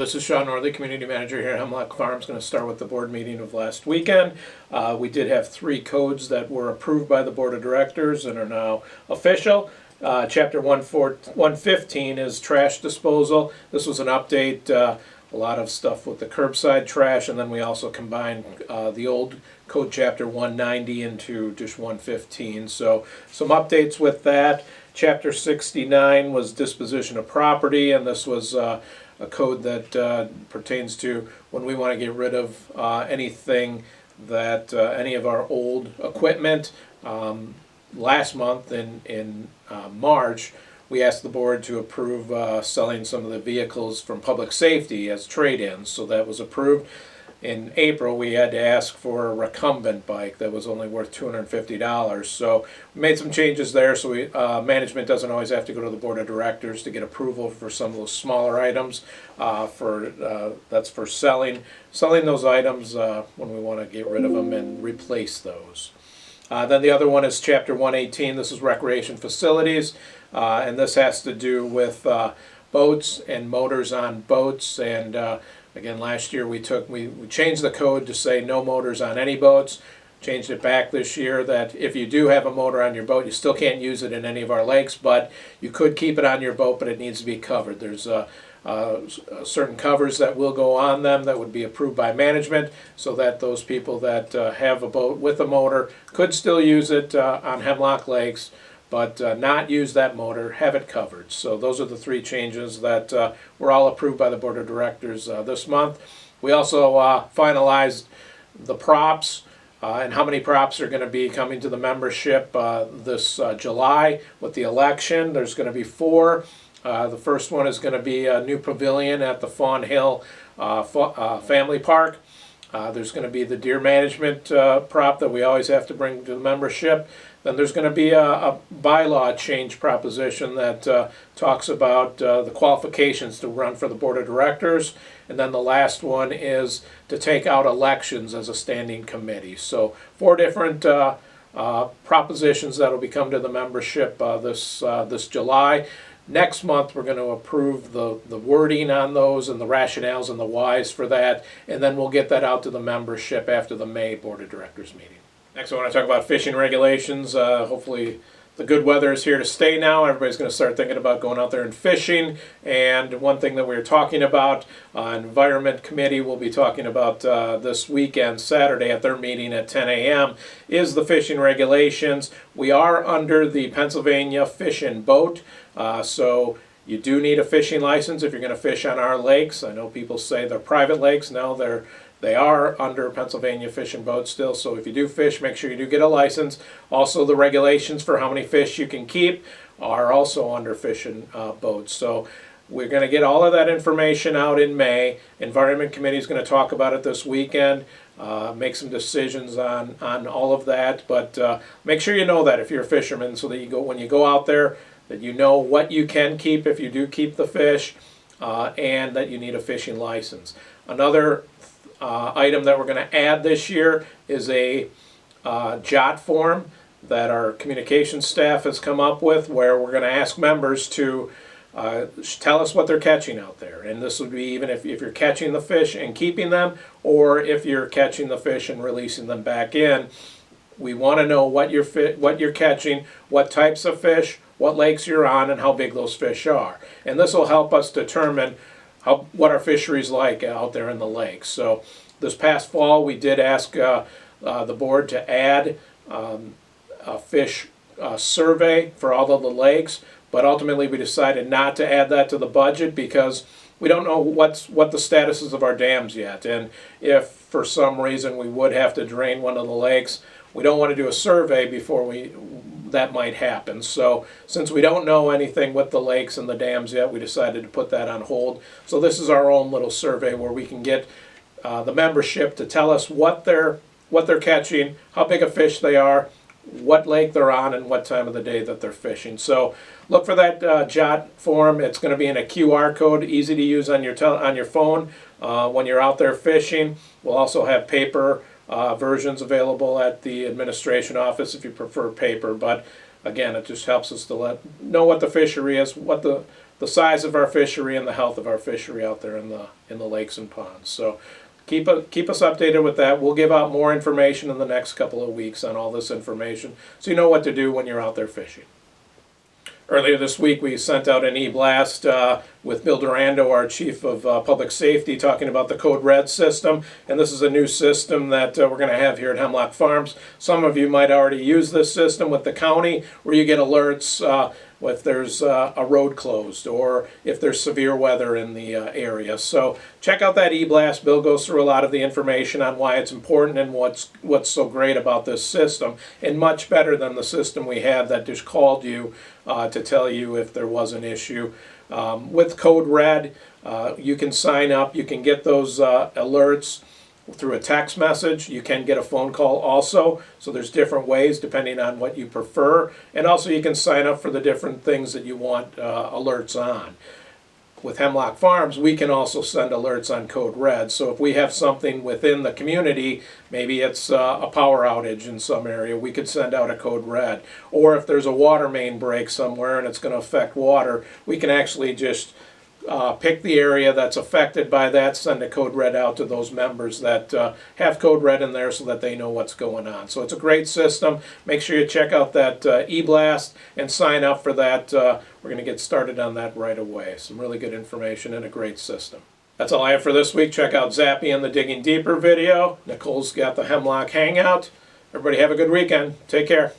this is Shaun Nordlie, Community Manager here at Hemlock Farms. Going to start with the board meeting of last weekend. We did have 3 codes that were approved by the Board of Directors and are now official. Chapter 115 is trash disposal. This was an update, a lot of stuff with the curbside trash, and then we also combined the old code chapter 190 into just 115. So some updates with that. Chapter 69 was disposition of property, and this was a code that pertains to when we want to get rid of anything that any of our old equipment. Last month in March, we asked the board to approve selling some of the vehicles from public safety as trade-ins, so that was approved. In April, we had to ask for a recumbent bike that was only worth $250. So we made some changes there, so management doesn't always have to go to the board of directors to get approval for some of those smaller items. That's for selling those items when we want to get rid of them and replace those. Then the other one is Chapter 118. This is recreation facilities, and this has to do with boats and motors on boats. And again, last year we changed the code to say no motors on any boats. Changed it back this year that if you do have a motor on your boat, you still can't use it in any of our lakes, but you could keep it on your boat, but it needs to be covered. There's certain covers that will go on them that would be approved by management, so that those people that have a boat with a motor could still use it on Hemlock Lakes, but not use that motor, have it covered. So those are the 3 changes that were all approved by the Board of Directors this month. We also finalized the props and how many props are going to be coming to the membership this July with the election. There's going to be 4. The first one is going to be a new pavilion at the Fawn Hill Family Park. There's going to be the deer management prop that we always have to bring to the membership. Then there's going to be a bylaw change proposition that talks about the qualifications to run for the Board of Directors. And then the last one is to take out elections as a standing committee. So 4 different propositions that will be come to the membership this July. Next month, we're going to approve the wording on those and the rationales and the whys for that, and then we'll get that out to the membership after the May Board of Directors meeting. Next, I want to talk about fishing regulations. Hopefully, the good weather is here to stay now. Everybody's going to start thinking about going out there and fishing. And one thing that we were talking about, Environment Committee will be talking about this weekend, Saturday, at their meeting at 10 a.m., is the fishing regulations. We are under the Pennsylvania Fish and Boat, so you do need a fishing license if you're going to fish on our lakes. I know people say they're private lakes. No, they are under Pennsylvania Fish and Boat still, so if you do fish, make sure you do get a license. Also, the regulations for how many fish you can keep are also under Fish and Boats. So we're going to get all of that information out in May. Environment Committee is going to talk about it this weekend, make some decisions on all of that. But make sure you know that if you're a fisherman, so that when you go out there, that you know what you can keep if you do keep the fish, and that you need a fishing license. Another item that we're going to add this year is a JOT form that our communications staff has come up with, where we're going to ask members to tell us what they're catching out there. And this would be even if you're catching the fish and keeping them, or if you're catching the fish and releasing them back in. We want to know what you're catching, what types of fish, what lakes you're on, and how big those fish are. And this will help us determine what our fishery's like out there in the lakes. So this past fall, we did ask the board to add a fish survey for all of the lakes, but ultimately we decided not to add that to the budget because we don't know what the status is of our dams yet. And if for some reason we would have to drain one of the lakes, we don't want to do a survey before that might happen. So since we don't know anything with the lakes and the dams yet, we decided to put that on hold. So this is our own little survey where we can get the membership to tell us what they're catching, how big a fish they are, what lake they're on, and what time of the day that they're fishing. So look for that JOT form. It's going to be in a QR code, easy to use on your phone when you're out there fishing. We'll also have paper versions available at the administration office if you prefer paper, but again, it just helps us to know what the fishery is, what the the size of our fishery and the health of our fishery out there in the lakes and ponds. So keep us updated with that. We'll give out more information in the next couple of weeks on all this information, so you know what to do when you're out there fishing. Earlier this week, we sent out an e-blast with Bill Durando, our Chief of Public Safety, talking about the Code Red system. And this is a new system that we're going to have here at Hemlock Farms. Some of you might already use this system with the county, where you get alerts if there's a road closed or if there's severe weather in the area. So check out that e-blast. Bill goes through a lot of the information on why it's important and what's so great about this system, and much better than the system we had that just called you to tell you if there was an issue. With Code Red, you can sign up. You can get those alerts through a text message. You can get a phone call also. So there's different ways depending on what you prefer. And also you can sign up for the different things that you want alerts on. With Hemlock Farms, we can also send alerts on Code Red. So if we have something within the community, maybe it's a power outage in some area, we could send out a Code Red. Or if there's a water main break somewhere and it's going to affect water, we can actually just pick the area that's affected by that, send a Code Red out to those members that have Code Red in there so that they know what's going on. So it's a great system. Make sure you check out that e-blast and sign up for that. We're going to get started on that right away. Some really good information and a great system. That's all I have for this week. Check out Zappy and the Digging Deeper video. Nicole's got the Hemlock Hangout. Everybody have a good weekend. Take care.